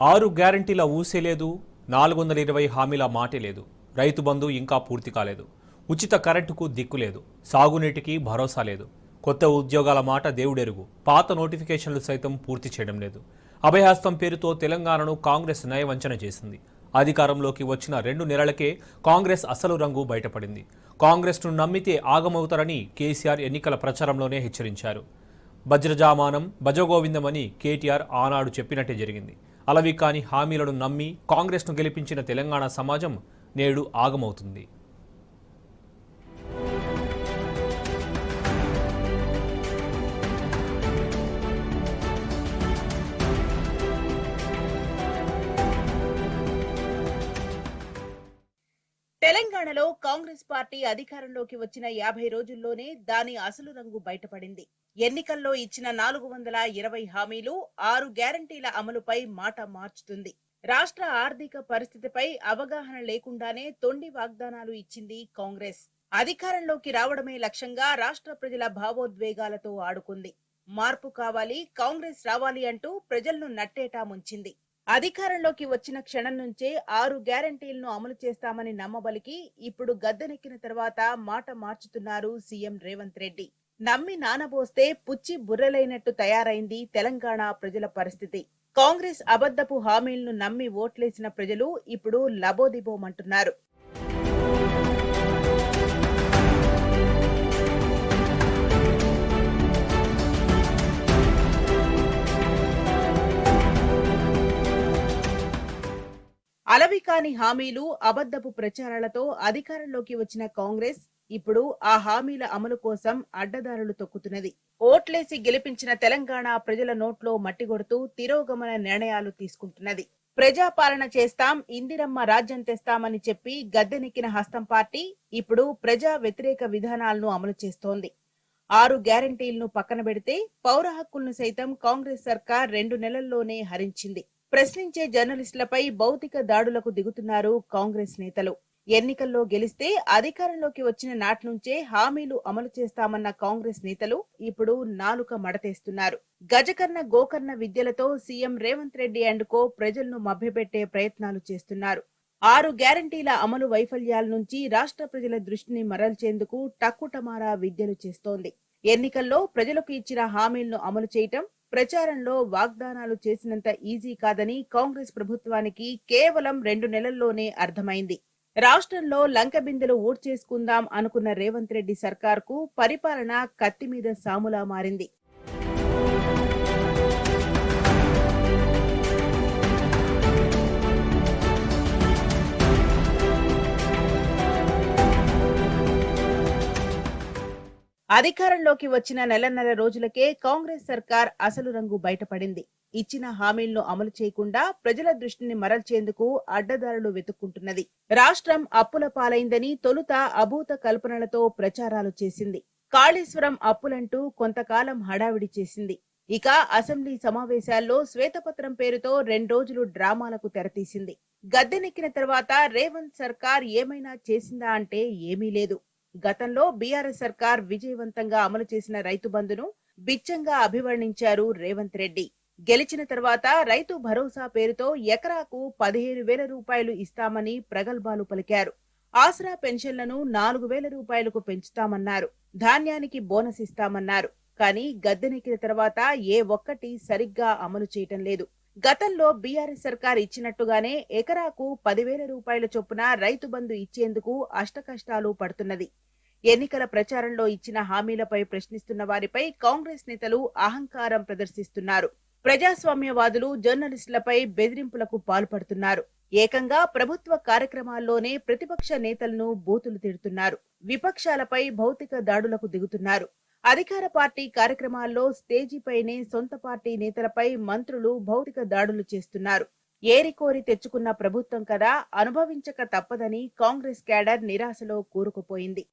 6 గ్యారంటీల ఊసే లేదు, 420 హామీల మాటే లేదు. రైతు బంధు ఇంకా పూర్తి కాలేదు. ఉచిత కరెంటుకు దిక్కు లేదు. సాగునీటికి భరోసా లేదు. కొత్త ఉద్యోగాల మాట దేవుడెరుగు. పాత నోటిఫికేషన్లు సైతం పూర్తి చేయడం లేదు. అభయహస్తం పేరుతో తెలంగాణను కాంగ్రెస్ నయవంచన చేసింది. అధికారంలోకి వచ్చిన 2 నెలలకే కాంగ్రెస్ అసలు రంగు బయటపడింది. కాంగ్రెస్ను నమ్మితే ఆగమవుతారని కేసీఆర్ ఎన్నికల ప్రచారంలోనే హెచ్చరించారు. వజ్రజామానం భజగోవిందమని కేటీఆర్ ఆనాడు చెప్పినట్టే జరిగింది. అలవి కాని హామీలను నమ్మి కాంగ్రెస్ను గెలిపించిన తెలంగాణ సమాజం నేడు ఆగమవుతుంది. తెలంగాణలో కాంగ్రెస్ పార్టీ అధికారంలోకి వచ్చిన 50 రోజుల్లోనే దాని అసలు రంగు బయటపడింది. ఎన్నికల్లో ఇచ్చిన 420 హామీలు 6 గ్యారంటీల అమలుపై మాట మార్చుతుంది. రాష్ట్ర ఆర్థిక పరిస్థితిపై అవగాహన లేకుండానే తొండి వాగ్దానాలు ఇచ్చింది కాంగ్రెస్. అధికారంలోకి రావడమే లక్ష్యంగా రాష్ట్ర ప్రజల భావోద్వేగాలతో ఆడుకుంది. మార్పు కావాలి, కాంగ్రెస్ రావాలి అంటూ ప్రజలను నట్టేటా ముంచింది. అధికారంలోకి వచ్చిన క్షణం నుంచే 6 గ్యారంటీలను అమలు చేస్తామని నమ్మబలికి ఇప్పుడు గద్దెనెక్కిన తర్వాత మాట మార్చుతున్నారు సీఎం రేవంత్ రెడ్డి. నమ్మి నానబోస్తే పుచ్చి బుర్రలైనట్టు తయారైంది తెలంగాణ ప్రజల పరిస్థితి. కాంగ్రెస్ అబద్ధపు హామీలను నమ్మి ఓట్లేసిన ప్రజలు ఇప్పుడు లబోదిబోమంటున్నారు. అలవికాని హామీలు, అబద్ధపు ప్రచారాలతో అధికారంలోకి వచ్చిన కాంగ్రెస్ ఇప్పుడు ఆ హామీల అమలు కోసం అడ్డదారులు తొక్కుతున్నది. ఓట్లేసి గెలిపించిన తెలంగాణ ప్రజల నోట్లో మట్టిగొడుతూ తిరోగమన నిర్ణయాలు తీసుకుంటున్నది. ప్రజాపాలన చేస్తాం, ఇందిరమ్మ రాజ్యం తెస్తామని చెప్పి గద్దెనెక్కిన హస్తం పార్టీ ఇప్పుడు ప్రజా వ్యతిరేక విధానాలను అమలు చేస్తోంది. 6 గ్యారంటీలను పక్కన పెడితే పౌర హక్కులను సైతం కాంగ్రెస్ సర్కార్ 2 నెలల్లోనే హరించింది. ప్రశ్నించే జర్నలిస్టులపై భౌతిక దాడులకు దిగుతున్నారు కాంగ్రెస్ నేతలు. ఎన్నికల్లో గెలిస్తే అధికారంలోకి వచ్చిన నాటి నుంచే హామీలు అమలు చేస్తామన్న కాంగ్రెస్ నేతలు ఇప్పుడు నాలుక మడతేస్తున్నారు. గజకర్ణ గోకర్ణ విద్యలతో CM Revanth Reddy and co ప్రజలను మభ్యపెట్టే ప్రయత్నాలు చేస్తున్నారు. 6 గ్యారంటీల అమలు వైఫల్యాల నుంచి రాష్ట్ర ప్రజల దృష్టిని మరల్చేందుకు టక్కుటమారా విద్యలు చేస్తోంది. ఎన్నికల్లో ప్రజలకు ఇచ్చిన హామీలను అమలు చేయటం, ప్రచారంలో వాగ్దానాలు చేసినంత ఈజీ కాదని కాంగ్రెస్ ప్రభుత్వానికి కేవలం 2 నెలల్లోనే అర్థమైంది. రాష్ట్రంలో లంకబిందెలు ఊడ్చేసుకుందాం అనుకున్న రేవంత్ రెడ్డి సర్కార్కు పరిపాలన కత్తి మీద సాములా మారింది. అధికారంలోకి వచ్చిన నెలన్నర రోజులకే కాంగ్రెస్ సర్కార్ అసలు రంగు బయటపడింది. ఇచ్చిన హామీలను అమలు చేయకుండా ప్రజల దృష్టిని మరల్చేందుకు అడ్డదారులు వెతుక్కుంటున్నది. రాష్ట్రం అప్పుల పాలైందని తొలుత అభూత కల్పనలతో ప్రచారాలు చేసింది. కాళేశ్వరం అప్పులంటూ కొంతకాలం హడావిడి చేసింది. ఇక అసెంబ్లీ సమావేశాల్లో శ్వేతపత్రం పేరుతో 2 రోజులు డ్రామాలకు తెరతీసింది. గద్దెనెక్కిన తర్వాత రేవంత్ సర్కార్ ఏమైనా చేసిందా అంటే ఏమీ లేదు. గతంలో బీఆర్ఎస్ సర్కార్ విజయవంతంగా అమలు చేసిన రైతు బంధును బిచ్చంగా అభివర్ణించారు రేవంత్ రెడ్డి. గెలిచిన తర్వాత రైతు భరోసా పేరుతో ఎకరాకు 15,000 రూపాయలు ఇస్తామని ప్రగల్భాలు పలికారు. ఆసరా పెన్షన్లను 4,000 రూపాయలకు పెంచుతామన్నారు. ధాన్యానికి బోనస్ ఇస్తామన్నారు. కానీ గద్దెనెక్కిన తర్వాత ఏ ఒక్కటి సరిగ్గా అమలు చేయటం లేదు. గతంలో బీఆర్ఎస్ సర్కార్ ఇచ్చినట్టుగానే ఎకరాకు 10,000 రూపాయల చొప్పున రైతు బంధు ఇచ్చేందుకు అష్టకష్టాలు పడుతున్నది. ఎన్నికల ప్రచారంలో ఇచ్చిన హామీలపై ప్రశ్నిస్తున్న వారిపై కాంగ్రెస్ నేతలు అహంకారం ప్రదర్శిస్తున్నారు. ప్రజాస్వామ్యవాదులు జర్నలిస్టులపై బెదిరింపులకు పాల్పడుతున్నారు. ఏకంగా ప్రభుత్వ కార్యక్రమాల్లోనే ప్రతిపక్ష నేతలను బూతులు తిడుతున్నారు. విపక్షాలపై భౌతిక దాడులకు దిగుతున్నారు. అధికార పార్టీ కార్యక్రమాల్లో స్టేజీపైనే సొంత పార్టీ నేతలపై మంత్రులు భౌతిక దాడులు చేస్తున్నారు. ఏరికోరి తెచ్చుకున్న ప్రభుత్వం కదా, అనుభవించక తప్పదని కాంగ్రెస్ క్యాడర్ నిరాశలో కూరుకుపోయింది.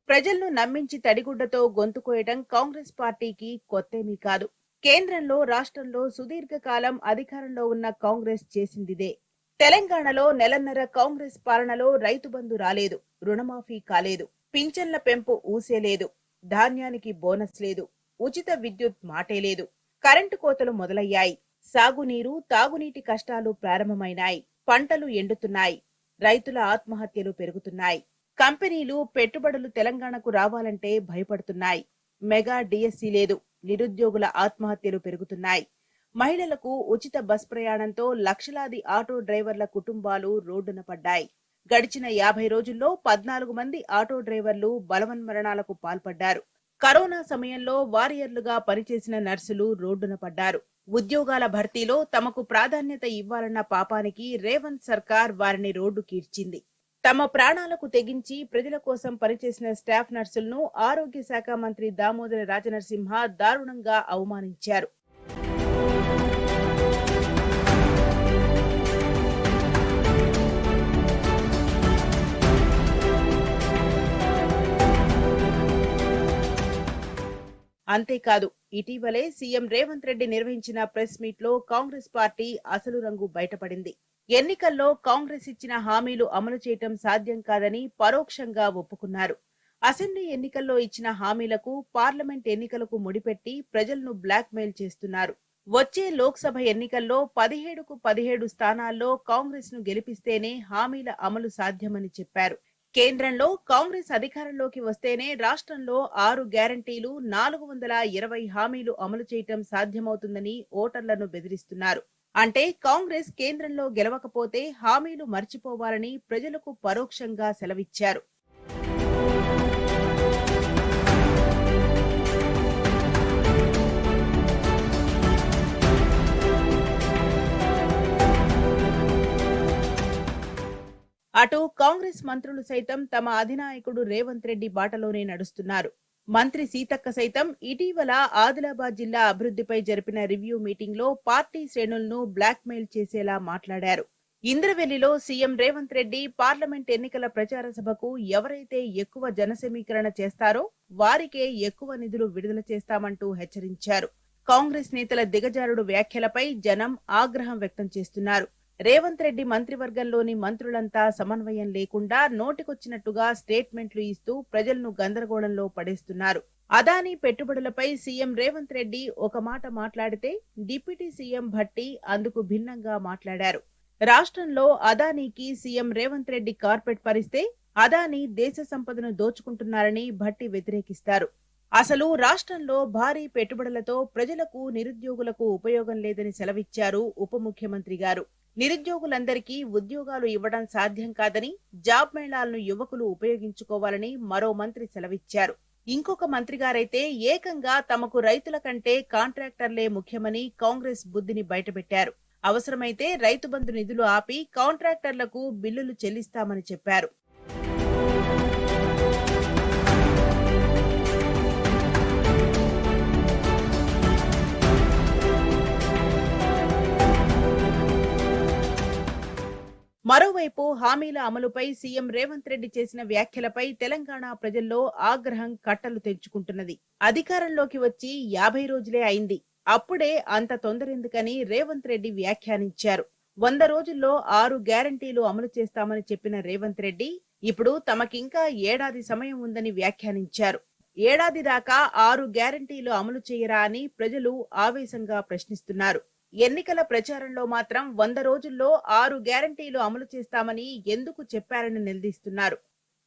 ప్రజలను నమ్మించి తడిగుడ్డతో గొంతుకోయడం కాంగ్రెస్ పార్టీకి కొత్తేమీ కాదు. కేంద్రంలో రాష్ట్రంలో సుదీర్ఘకాలం అధికారంలో ఉన్న కాంగ్రెస్ చేసిందిదే. తెలంగాణలో నెలన్నర కాంగ్రెస్ పాలనలో రైతు బంధు రాలేదు, రుణమాఫీ కాలేదు, పింఛన్ల పెంపు ఊసేలేదు, ధాన్యానికి బోనస్ లేదు, ఉచిత విద్యుత్ మాటే లేదు, కరెంటు కోతలు మొదలయ్యాయి, సాగునీరు తాగునీటి కష్టాలు ప్రారంభమైనాయి, పంటలు ఎండుతున్నాయి, రైతుల ఆత్మహత్యలు పెరుగుతున్నాయి, కంపెనీలు పెట్టుబడులు తెలంగాణకు రావాలంటే భయపడుతున్నాయి, మెగా డిఎస్సి లేదు, నిరుద్యోగుల ఆత్మహత్యలు పెరుగుతున్నాయి, మహిళలకు ఉచిత బస్ ప్రయాణంతో లక్షలాది ఆటో డ్రైవర్ల కుటుంబాలు రోడ్డున పడ్డాయి. గడిచిన 50 రోజుల్లో 14 మంది ఆటో డ్రైవర్లు బలవన్మరణాలకు పాల్పడ్డారు. కరోనా సమయంలో వారియర్లుగా పనిచేసిన నర్సులు రోడ్డున పడ్డారు. ఉద్యోగాల భర్తీలో తమకు ప్రాధాన్యత ఇవ్వాలన్న పాపానికి రేవంత్ సర్కార్ వారిని రోడ్డు కీర్చింది. తమ ప్రాణాలకు తెగించి ప్రజల కోసం పనిచేసిన స్టాఫ్ నర్సులను ఆరోగ్య శాఖ మంత్రి దామోదర రాజనరసింహ దారుణంగా అవమానించారు. అంతేకాదు, ఇటీవలే సీఎం రేవంత్ రెడ్డి నిర్వహించిన ప్రెస్ మీట్ లో కాంగ్రెస్ పార్టీ అసలు రంగు బయటపడింది. ఎన్నికల్లో కాంగ్రెస్ ఇచ్చిన హామీలు అమలు చేయటం సాధ్యం కాదని పరోక్షంగా ఒప్పుకున్నారు. అసెంబ్లీ ఎన్నికల్లో ఇచ్చిన హామీలకు పార్లమెంట్ ఎన్నికలకు ముడిపెట్టి ప్రజలను బ్లాక్ మెయిల్ చేస్తున్నారు. వచ్చే లోక్సభ ఎన్నికల్లో 17కు 17 స్థానాల్లో కాంగ్రెస్ ను గెలిపిస్తేనే హామీల అమలు సాధ్యమని చెప్పారు. కేంద్రంలో కాంగ్రెస్ అధికారంలోకి వస్తేనే రాష్ట్రంలో 6 గ్యారంటీలు 420 హామీలు అమలు చేయటం సాధ్యమవుతుందని ఓటర్లను బెదిరిస్తున్నారు. అంటే కాంగ్రెస్ కేంద్రంలో గెలవకపోతే హామీలు మర్చిపోవాలని ప్రజలకు పరోక్షంగా సెలవిచ్చారు. అటు కాంగ్రెస్ మంత్రులు సైతం తమ అధినాయకుడు రేవంత్ రెడ్డి బాటలోనే నడుస్తున్నారు. మంత్రి సీతక్క సైతం ఇటీవల ఆదిలాబాద్ జిల్లా అభివృద్ధిపై జరిపిన రివ్యూ మీటింగ్ లో పార్టీ శ్రేణులను బ్లాక్ మెయిల్ చేసేలా మాట్లాడారు. ఇంద్రవెల్లిలో సీఎం రేవంత్ రెడ్డి పార్లమెంట్ ఎన్నికల ప్రచార సభకు ఎవరైతే ఎక్కువ జనసమీకరణ చేస్తారో వారికే ఎక్కువ నిధులు విడుదల చేస్తామంటూ హెచ్చరించారు. కాంగ్రెస్ నేతల దిగజారుడు వ్యాఖ్యలపై జనం ఆగ్రహం వ్యక్తం చేస్తున్నారు. రేవంత్ రెడ్డి మంత్రివర్గంలోని మంత్రులంతా సమన్వయం లేకుండా నోటికొచ్చినట్టుగా స్టేట్మెంట్లు ఇస్తూ ప్రజలను గందరగోళంలో పడేస్తున్నారు. అదానీ పెట్టుబడులపై సీఎం రేవంత్ రెడ్డి ఒక మాట మాట్లాడితే డిప్యూటీ సీఎం భట్టి అందుకు భిన్నంగా మాట్లాడారు. రాష్ట్రంలో అదానీకి సీఎం రేవంత్ రెడ్డి కార్పెట్ పరిస్తే అదానీ దేశ సంపదను దోచుకుంటున్నారని భట్టి వ్యతిరేకిస్తారు. అసలు రాష్ట్రంలో భారీ పెట్టుబడులతో ప్రజలకు నిరుద్యోగులకు ఉపయోగం లేదని సెలవిచ్చారు ఉప ముఖ్యమంత్రి గారు. నిరుద్యోగులందరికీ ఉద్యోగాలు ఇవ్వడం సాధ్యం కాదని, జాబ్ మేళాలను యువకులు ఉపయోగించుకోవాలని మరో మంత్రి సెలవిచ్చారు. ఇంకొక మంత్రి గారైతే ఏకంగా తమకు రైతుల కంటే కాంట్రాక్టర్లే ముఖ్యమని కాంగ్రెస్ బుద్ధిని బయటపెట్టారు. అవసరమైతే రైతు బంధు నిధులు ఆపి కాంట్రాక్టర్లకు బిల్లులు చెల్లిస్తామని చెప్పారు. మరోవైపు హామీల అమలుపై సీఎం రేవంత్ రెడ్డి చేసిన వ్యాఖ్యలపై తెలంగాణ ప్రజల్లో ఆగ్రహం కట్టలు తెంచుకుంటున్నది. అధికారంలోకి వచ్చి 50 రోజులే అయింది, అప్పుడే అంత తొందరెందుకని రేవంత్ రెడ్డి వ్యాఖ్యానించారు. 100 రోజుల్లో 6 గ్యారంటీలు అమలు చేస్తామని చెప్పిన రేవంత్ రెడ్డి ఇప్పుడు తమకింకా ఏడాది సమయం ఉందని వ్యాఖ్యానించారు. ఏడాది దాకా 6 గ్యారంటీలు అమలు చేయరా అని ప్రజలు ఆవేశంగా ప్రశ్నిస్తున్నారు. ఎన్నికల ప్రచారంలో మాత్రం 100 రోజుల్లో 6 గ్యారంటీలు అమలు చేస్తామని ఎందుకు చెప్పారని నిలదీస్తున్నారు.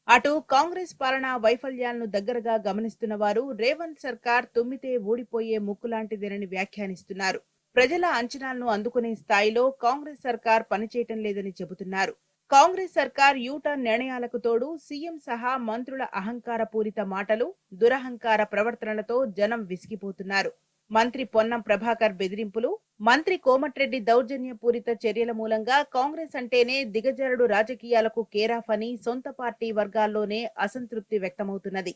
అటు కాంగ్రెస్ పాలనా వైఫల్యాలను దగ్గరగా గమనిస్తున్న వారు రేవంత్ సర్కార్ తుమ్మితే ఊడిపోయే ముక్కులాంటిదేనని వ్యాఖ్యానిస్తున్నారు. ప్రజల అంచనాలను అందుకునే స్థాయిలో కాంగ్రెస్ సర్కార్ పనిచేయటం లేదని చెబుతున్నారు. కాంగ్రెస్ సర్కార్ యూటర్న్ నిర్ణయాలకు తోడు సీఎం సహా మంత్రుల అహంకార పూరిత మాటలు, దురహంకార ప్రవర్తనలతో జనం విసిగిపోతున్నారు. మంత్రి పొన్నం ప్రభాకర్ బెదిరింపులు, మంత్రి కోమటిరెడ్డి దౌర్జన్యపూరిత చర్యల మూలంగా కాంగ్రెస్ అంటేనే దిగజారుడు రాజకీయాలకు కేరాఫ్ అని సొంత పార్టీ వర్గాల్లోనే అసంతృప్తి వ్యక్తమవుతున్నది.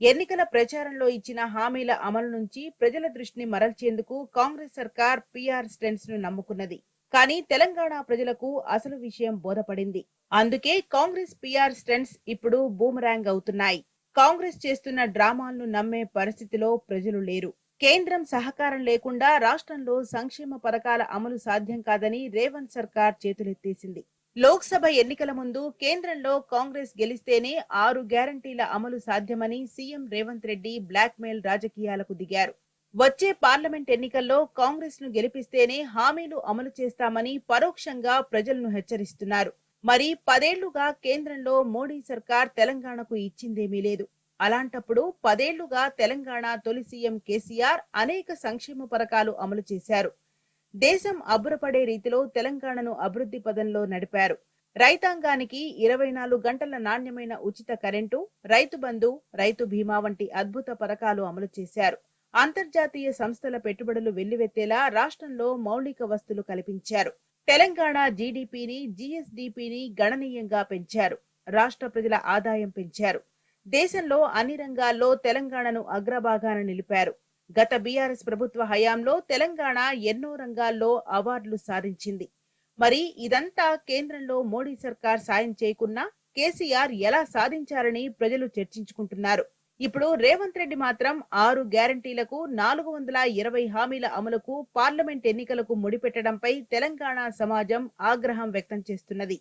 ఎన్నికల ప్రచారంలో ఇచ్చిన హామీల అమలు నుంచి ప్రజల దృష్టిని మరల్చేందుకు కాంగ్రెస్ సర్కార్ పీఆర్ స్టెంట్స్ ను నమ్ముకున్నది. కానీ తెలంగాణ ప్రజలకు అసలు విషయం బోధపడింది. అందుకే కాంగ్రెస్ పిఆర్ స్టంట్స్ ఇప్పుడు బూమరాంగ్ అవుతున్నాయి. కాంగ్రెస్ చేస్తున్న డ్రామాలను నమ్మే పరిస్థితిలో ప్రజలు లేరు. కేంద్రం సహకారం లేకుండా రాష్ట్రంలో సంక్షేమ పథకాల అమలు సాధ్యం కాదని రేవంత్ సర్కార్ చేతులెత్తేసింది. లోక్సభ ఎన్నికల ముందు కేంద్రంలో కాంగ్రెస్ గెలిస్తేనే 6 గ్యారంటీల అమలు సాధ్యమని CM Revanth Reddy blackmail రాజకీయాలకు దిగారు. వచ్చే పార్లమెంట్ ఎన్నికల్లో కాంగ్రెస్ ను గెలిపిస్తేనే హామీలు అమలు చేస్తామని పరోక్షంగా ప్రజలను హెచ్చరిస్తున్నారు. మరి 10 ఏళ్లుగా కేంద్రంలో మోడీ సర్కార్ తెలంగాణకు ఇచ్చిందేమీ లేదు. అలాంటప్పుడు 10 ఏళ్లుగా తెలంగాణ తొలి సీఎం కేసీఆర్ అనేక సంక్షేమ పథకాలు అమలు చేశారు. దేశం అబ్బురపడే రీతిలో తెలంగాణను అభివృద్ధి పదంలో నడిపారు. రైతాంగానికి 24 గంటల నాణ్యమైన ఉచిత కరెంటు, రైతు బంధు, రైతు బీమా వంటి అద్భుత పథకాలు అమలు చేశారు. అంతర్జాతీయ సంస్థల పెట్టుబడులు వెల్లువెత్తేలా రాష్ట్రంలో మౌలిక వస్తువులు కల్పించారు. తెలంగాణ జీడీపీని, జీఎస్డీపీని గణనీయంగా పెంచారు. రాష్ట్ర ప్రజల ఆదాయం పెంచారు. దేశంలో అన్ని రంగాల్లో తెలంగాణను అగ్రభాగాన నిలిపారు. గత బీఆర్ఎస్ ప్రభుత్వ హయాంలో తెలంగాణ ఎన్నో రంగాల్లో అవార్డులు సాధించింది. మరి ఇదంతా కేంద్రంలో మోడీ సర్కార్ సాయం చేయకున్నా కేసీఆర్ ఎలా సాధించారని ప్రజలు చర్చించుకుంటున్నారు. ఇప్పుడు రేవంత్ రెడ్డి మాత్రం 6 గ్యారంటీలకు 420 హామీల అమలుకు పార్లమెంట్ ఎన్నికలకు ముడిపెట్టడంపై తెలంగాణ సమాజం ఆగ్రహం వ్యక్తం చేస్తున్నది.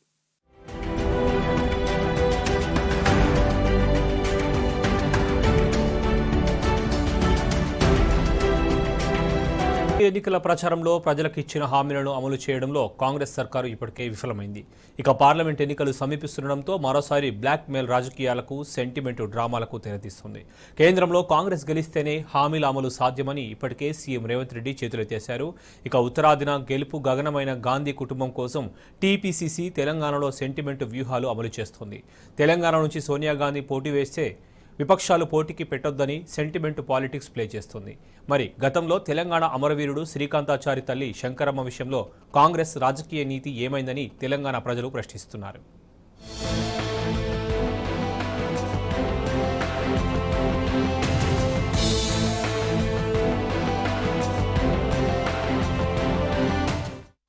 ఎన్నికల ప్రచారంలో ప్రజలకు ఇచ్చిన హామీలను అమలు చేయడంలో కాంగ్రెస్ సర్కారు ఇప్పటికే విఫలమైంది. ఇక పార్లమెంట్ ఎన్నికలు సమీపిస్తుండటంతో మరోసారి బ్లాక్ మెయిల్ రాజకీయాలకు, సెంటిమెంటు డ్రామాలకు తెరతీస్తుంది. కేంద్రంలో కాంగ్రెస్ గెలిస్తేనే హామీల అమలు సాధ్యమని ఇప్పటికే సీఎం రేవంత్ రెడ్డి చేతులెత్తేశారు. ఇక ఉత్తరాదిన గెలుపు గగనమైన గాంధీ కుటుంబం కోసం టీపీసీసీ తెలంగాణలో సెంటిమెంటు వ్యూహాలు అమలు చేస్తోంది. తెలంగాణ నుంచి సోనియా గాంధీ పోటీ వేస్తే విపక్షాలు పోటీకి పెట్టొద్దని సెంటిమెంట్ పాలిటిక్స్ ప్లే చేస్తుంది. మరి గతంలో తెలంగాణ అమరవీరుడు శ్రీకాంతాచారి తల్లి శంకరమ్మ విషయంలో కాంగ్రెస్ రాజకీయ నీతి ఏమైందని తెలంగాణ ప్రజలు ప్రశ్నిస్తున్నారు.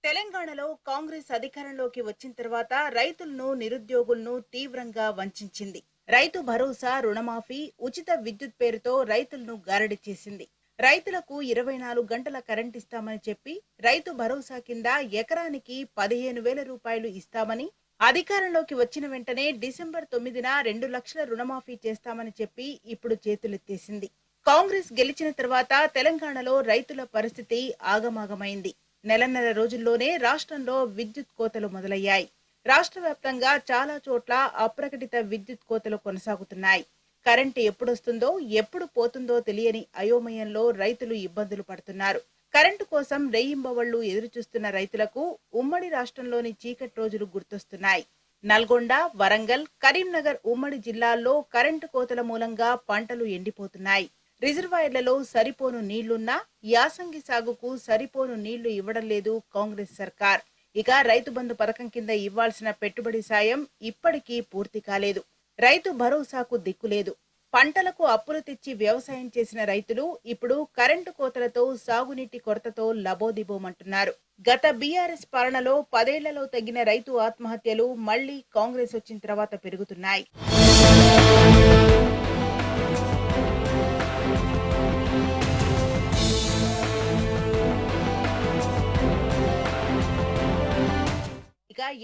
తెలంగాణలో కాంగ్రెస్ అధికారంలోకి వచ్చిన తర్వాత రైతులను, నిరుద్యోగులను తీవ్రంగా వంచింది. రైతు భరోసా, రుణమాఫీ, ఉచిత విద్యుత్ పేరుతో రైతులను గారడి చేసింది. రైతులకు 24 గంటల కరెంట్ ఇస్తామని చెప్పి రైతు భరోసా కింద ఎకరానికి 15,000 రూపాయలు ఇస్తామని, అధికారంలోకి వచ్చిన వెంటనే డిసెంబర్ 9న 2 లక్షల రుణమాఫీ చేస్తామని చెప్పి ఇప్పుడు చేతులెత్తేసింది. కాంగ్రెస్ గెలిచిన తర్వాత తెలంగాణలో రైతుల పరిస్థితి ఆగమాగమైంది. నెలన్నర రోజుల్లోనే రాష్ట్రంలో విద్యుత్ కోతలు మొదలయ్యాయి. రాష్ట్ర వ్యాప్తంగా చాలా చోట్ల అప్రకటిత విద్యుత్ కోతలు కొనసాగుతున్నాయి. కరెంటు ఎప్పుడొస్తుందో, ఎప్పుడు పోతుందో తెలియని అయోమయంలో రైతులు ఇబ్బందులు పడుతున్నారు. కరెంటు కోసం రేయింబవళ్లు ఎదురుచూస్తున్న రైతులకు ఉమ్మడి రాష్ట్రంలోని చీకటి రోజులు గుర్తొస్తున్నాయి. నల్గొండ, వరంగల్, కరీంనగర్ ఉమ్మడి జిల్లాల్లో కరెంటు కోతల మూలంగా పంటలు ఎండిపోతున్నాయి. రిజర్వాయర్లలో సరిపోను నీళ్లున్నా యాసంగి సాగుకు సరిపోను నీళ్లు ఇవ్వడం లేదు కాంగ్రెస్ సర్కార్. ఇక రైతు బంధు పథకం కింద ఇవ్వాల్సిన పెట్టుబడి సాయం ఇప్పటికీ పూర్తి కాలేదు. రైతు భరోసాకు దిక్కులేదు. పంటలకు అప్పులు తెచ్చి వ్యవసాయం చేసిన రైతులు ఇప్పుడు కరెంటు కోతలతో, సాగునీటి కొరతతో లబోదిబోమంటున్నారు. గత బీఆర్ఎస్ పాలనలో 10 ఏళ్లలో తగ్గిన రైతు ఆత్మహత్యలు మళ్లీ కాంగ్రెస్ వచ్చిన తర్వాత పెరుగుతున్నాయి.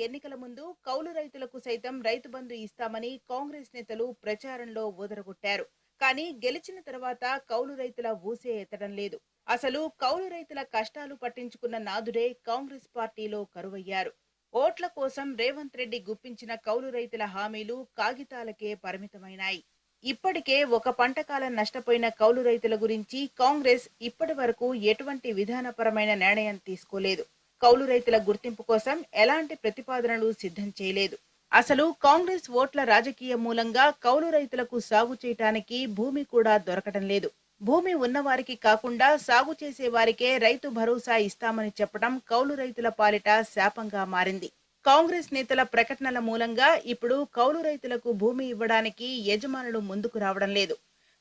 ఎన్నికల ముందు కౌలు రైతులకు సైతం రైతు బంధు ఇస్తామని కాంగ్రెస్ నేతలు ప్రచారంలో ఊదరగొట్టారు. కానీ గెలిచిన తర్వాత కౌలు రైతుల ఊసే ఎత్తడం లేదు. అసలు కౌలు రైతుల కష్టాలు పట్టించుకున్న నాదుడే కాంగ్రెస్ పార్టీలో కరువయ్యారు. ఓట్ల కోసం రేవంత్ రెడ్డి గుప్పించిన కౌలు రైతుల హామీలు కాగితాలకే పరిమితమైనాయి. ఇప్పటికే ఒక పంటకాలం నష్టపోయిన కౌలు రైతుల గురించి కాంగ్రెస్ ఇప్పటి వరకు ఎటువంటి విధానపరమైన నిర్ణయం తీసుకోలేదు. కౌలు రైతుల గుర్తింపు కోసం ఎలాంటి ప్రతిపాదనలు సిద్ధం చేయలేదు. అసలు కాంగ్రెస్ ఓట్ల రాజకీయ మూలంగా కౌలు రైతులకు సాగు చేయటానికి భూమి కూడా దొరకడం లేదు. భూమి ఉన్నవారికి కాకుండా సాగు చేసే వారికే రైతు భరోసా ఇస్తామని చెప్పడం కౌలు రైతుల పాలిట శాపంగా మారింది. కాంగ్రెస్ నేతల ప్రకటనల మూలంగా ఇప్పుడు కౌలు రైతులకు భూమి ఇవ్వడానికి యజమానులు ముందుకు రావడం లేదు.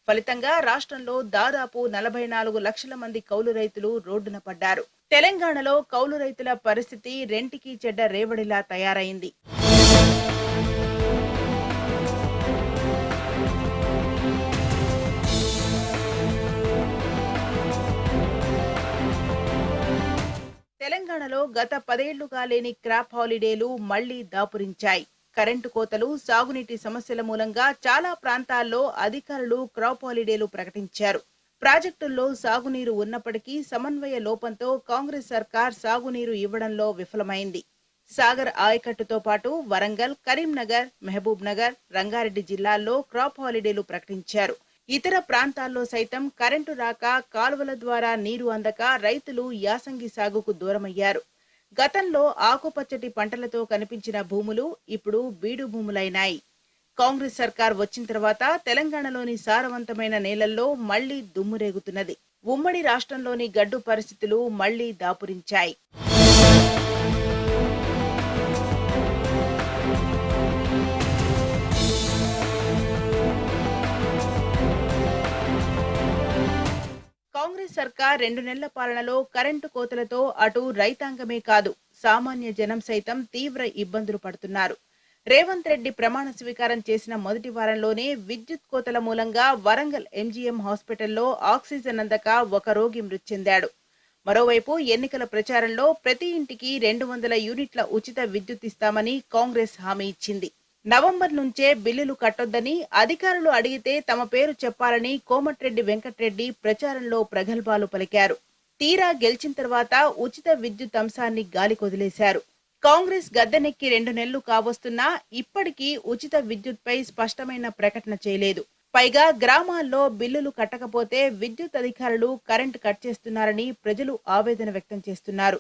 ఫలితంగా రాష్ట్రంలో దాదాపు 44 లక్షల మంది కౌలు రైతులు రోడ్డున పడ్డారు. తెలంగాణలో కౌలు రైతుల పరిస్థితి రెంటికి చెడ్డ రేవడిలా తయారైంది. తెలంగాణలో గత 10 ఏళ్లుగా లేని క్రాప్ హాలిడేలు మళ్లీ దాపురించాయి. కరెంటు కోతలు, సాగునీటి సమస్యల మూలంగా చాలా ప్రాంతాల్లో అధికారులు క్రాప్ హాలిడేలు ప్రకటించారు. ప్రాజెక్టుల్లో సాగునీరు ఉన్నప్పటికీ సమన్వయ లోపంతో కాంగ్రెస్ సర్కార్ సాగునీరు ఇవ్వడంలో విఫలమైంది. సాగర్ ఆయకట్టుతో పాటు వరంగల్, కరీంనగర్, మహబూబ్ నగర్, రంగారెడ్డి జిల్లాల్లో క్రాప్ హాలిడేలు ప్రకటించారు. ఇతర ప్రాంతాల్లో సైతం కరెంటు రాక, కాలువల ద్వారా నీరు అందక రైతులు యాసంగి సాగుకు దూరమయ్యారు. గతంలో ఆకుపచ్చటి పంటలతో కనిపించిన భూములు ఇప్పుడు బీడు భూములైనాయి. కాంగ్రెస్ సర్కార్ వచ్చిన తర్వాత తెలంగాణలోని సారవంతమైన నేలల్లో మళ్లీ దుమ్మురేగుతున్నది. ఉమ్మడి రాష్ట్రంలోని గడ్డు పరిస్థితులు మళ్లీ దాపురించాయి. కాంగ్రెస్ సర్కార్ 2 నెలల పాలనలో కరెంటు కోతలతో అటు రైతాంగమే కాదు, సామాన్య జనం సైతం తీవ్ర ఇబ్బందులు పడుతున్నారు. రేవంత్ రెడ్డి ప్రమాణ స్వీకారం చేసిన మొదటి వారంలోనే విద్యుత్ కోతల మూలంగా వరంగల్ ఎంజీఎం హాస్పిటల్లో ఆక్సిజన్ అందక ఒక రోగి మృతి చెందాడు. మరోవైపు ఎన్నికల ప్రచారంలో ప్రతి ఇంటికి 200 యూనిట్ల ఉచిత విద్యుత్ ఇస్తామని కాంగ్రెస్ హామీ ఇచ్చింది. నవంబర్ నుంచే బిల్లులు కట్టొద్దని అధికారులు అడిగితే తమ పేరు చెప్పాలని కోమటిరెడ్డి వెంకట్రెడ్డి ప్రచారంలో ప్రగల్భాలు పలికారు. తీరా గెలిచిన తర్వాత ఉచిత విద్యుత్ అంశాన్ని గాలికొదిలేశారు. కాంగ్రెస్ గద్దెనెక్కి 2 నెలలు కావస్తున్నా ఇప్పటికీ ఉచిత విద్యుత్పై స్పష్టమైన ప్రకటన చేయలేదు. పైగా గ్రామాల్లో బిల్లులు కట్టకపోతే విద్యుత్ అధికారులు కరెంటు కట్ చేస్తున్నారని ప్రజలు ఆవేదన వ్యక్తం చేస్తున్నారు.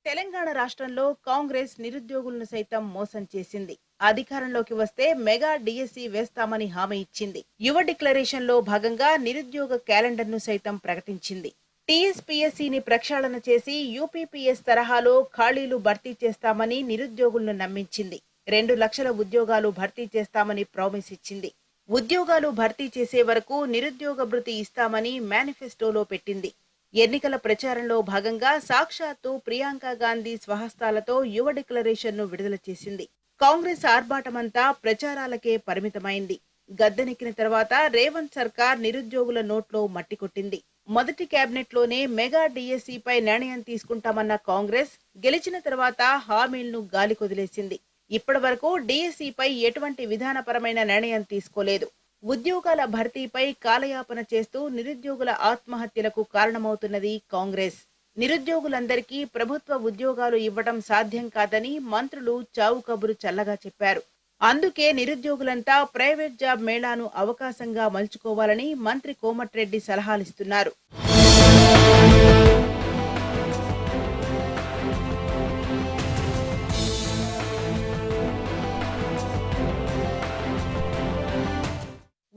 తెలంగాణ రాష్ట్రంలో కాంగ్రెస్ నిరుద్యోగులను సైతం మోసం చేసింది. అధికారంలోకి వస్తే మెగా డిఎస్సి వేస్తామని హామీ ఇచ్చింది. యువ డిక్లరేషన్ లో భాగంగా నిరుద్యోగ క్యాలెండర్ ను సైతం ప్రకటించింది. టీఎస్పీఎస్సీని ప్రక్షాళన చేసి యూపీపీఎస్ తరహాలో ఖాళీలు భర్తీ చేస్తామని నిరుద్యోగులను నమ్మించింది. 2 లక్షల ఉద్యోగాలు భర్తీ చేస్తామని ప్రామిస్ ఇచ్చింది. ఉద్యోగాలు భర్తీ చేసే వరకు నిరుద్యోగ భృతి ఇస్తామని మేనిఫెస్టోలో పెట్టింది. ఎన్నికల ప్రచారంలో భాగంగా సాక్షాత్తు ప్రియాంక గాంధీ స్వహస్తాలతో యువ డిక్లరేషన్ ను విడుదల చేసింది. కాంగ్రెస్ ఆర్భాటమంతా ప్రచారాలకే పరిమితమైంది. గద్దెనెక్కిన తర్వాత రేవంత్ సర్కార్ నిరుద్యోగుల నోట్లో మట్టి కొట్టింది. మొదటి కేబినెట్ లోనే మెగా డిఎస్సిపై నిర్ణయం తీసుకుంటామన్న కాంగ్రెస్ గెలిచిన తర్వాత హామీలను గాలికొదిలేసింది. ఇప్పటి వరకు డిఎస్సిపై ఎటువంటి విధానపరమైన నిర్ణయం తీసుకోలేదు. ఉద్యోగాల భర్తీపై కాలయాపన చేస్తూ నిరుద్యోగుల ఆత్మహత్యలకు కారణమవుతున్నది కాంగ్రెస్. నిరుద్యోగులందరికీ ప్రభుత్వ ఉద్యోగాలు ఇవ్వడం సాధ్యం కాదని మంత్రులు చావు కబురు చల్లగా చెప్పారు. అందుకే నిరుద్యోగులంతా ప్రైవేట్ జాబ్ మేళాను అవకాశంగా మలుచుకోవాలని మంత్రి కోమటిరెడ్డి సలహాలిస్తున్నారు.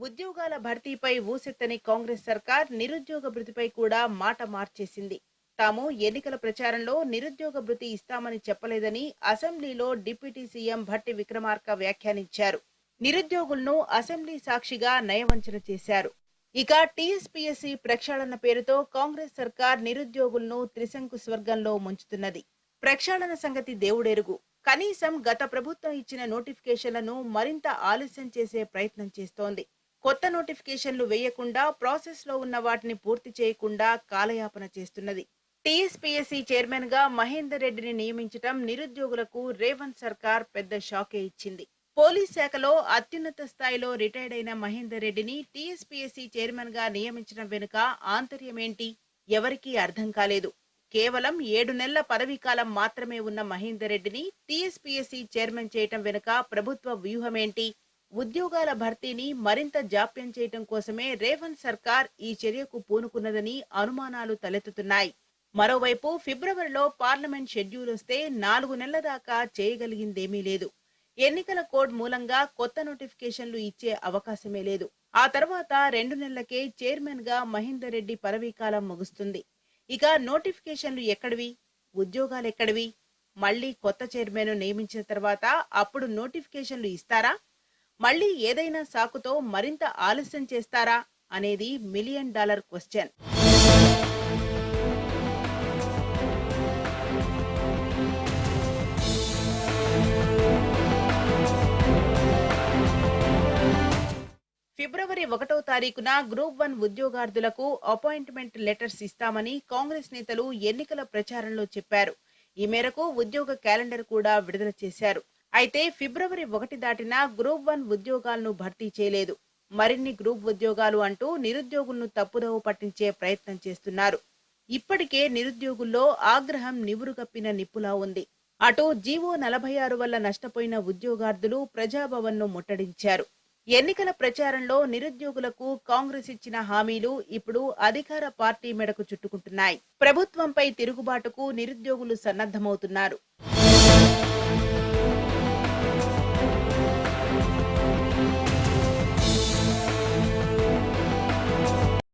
ఉద్యోగాల భర్తీపై ఊసెత్తని కాంగ్రెస్ సర్కార్ నిరుద్యోగ భృతిపై కూడా మాట మార్చేసింది. తాము ఎన్నికల ప్రచారంలో నిరుద్యోగ భృతి ఇస్తామని చెప్పలేదని అసెంబ్లీలో డిప్యూటీ సీఎం భట్టి విక్రమార్క వ్యాఖ్యానించారు. నిరుద్యోగులను అసెంబ్లీ సాక్షిగా నయవంచన చేశారు. ఇక టీఎస్పీఎస్సీ ప్రక్షాళన పేరుతో కాంగ్రెస్ సర్కార్ నిరుద్యోగులను త్రిశంకు స్వర్గంలో ముంచుతున్నది. ప్రక్షాళన సంగతి దేవుడెరుగు. కనీసం గత ప్రభుత్వం ఇచ్చిన నోటిఫికేషన్లను మరింత ఆలస్యం చేసే ప్రయత్నం చేస్తోంది. కొత్త నోటిఫికేషన్లు వేయకుండా ప్రాసెస్ లో ఉన్న వాటిని పూర్తి చేయకుండా కాలయాపన చేస్తున్నది. టీఎస్పీఎస్సీ చైర్మన్ గా మహేందర్ రెడ్డిని నియమించడం నిరుద్యోగులకు రేవంత్ సర్కార్ పెద్ద షాకే ఇచ్చింది. పోలీస్ శాఖలో అత్యున్నత స్థాయిలో రిటైర్డ్ అయిన మహేందర్ రెడ్డిని టీఎస్పీఎస్సీ చైర్మన్ గా నియమించడం వెనుక ఆంతర్యమేంటి? ఎవరికీ అర్థం కాలేదు. కేవలం 7 నెలల పదవీకాలం మాత్రమే ఉన్న మహేందర్ రెడ్డిని టీఎస్పీఎస్సీ చైర్మన్ చేయటం వెనుక ప్రభుత్వ వ్యూహమేంటి? ఉద్యోగాల భర్తీని మరింత జాప్యం చేయటం కోసమే రేవంత్ సర్కార్ ఈ చర్యకు పూనుకున్నదని అనుమానాలు తలెత్తుతున్నాయి. మరోవైపు ఫిబ్రవరిలో పార్లమెంట్ షెడ్యూల్ వస్తే 4 నెలల దాకా చేయగలిగిందేమీ లేదు. ఎన్నికల కోడ్ మూలంగా కొత్త నోటిఫికేషన్లు ఇచ్చే అవకాశమే లేదు. ఆ తర్వాత 2 నెలలకే చైర్మన్ గా మహేందర్ రెడ్డి పదవీకాలం ముగుస్తుంది. ఇక నోటిఫికేషన్లు ఎక్కడివి? ఉద్యోగాలెక్కడివి? మళ్ళీ కొత్త చైర్మన్ నియమించిన తర్వాత అప్పుడు నోటిఫికేషన్లు ఇస్తారా? మళ్ళీ ఏదైనా సాకుతో మరింత ఆలస్యం చేస్తారా అనేది $1,000,000 క్వశ్చన్. ఫిబ్రవరి 1వ తారీఖున గ్రూప్ 1 ఉద్యోగార్థులకు అపాయింట్మెంట్ లెటర్స్ ఇస్తామని కాంగ్రెస్ నేతలు ఎన్నికల ప్రచారంలో చెప్పారు. ఈ మేరకు ఉద్యోగ క్యాలెండర్ కూడా విడుదల చేశారు. అయితే ఫిబ్రవరి 1 దాటినా గ్రూప్ 1 ఉద్యోగాలను భర్తీ చేయలేదు. మరిన్ని గ్రూప్ ఉద్యోగాలు అంటూ నిరుద్యోగులను తప్పుదోవ పట్టించే ప్రయత్నం చేస్తున్నారు. ఇప్పటికే నిరుద్యోగుల్లో ఆగ్రహం నివురుగప్పిన నిప్పులా ఉంది. అటు జీవో 46 వల్ల నష్టపోయిన ఉద్యోగార్థులు ప్రజాభవన్ను ముట్టడించారు. ఎన్నికల ప్రచారంలో నిరుద్యోగులకు కాంగ్రెస్ ఇచ్చిన హామీలు ఇప్పుడు అధికార పార్టీ మెడకు చుట్టుకుంటున్నాయి. ప్రభుత్వంపై తిరుగుబాటుకు నిరుద్యోగులు సన్నద్ధమవుతున్నారు.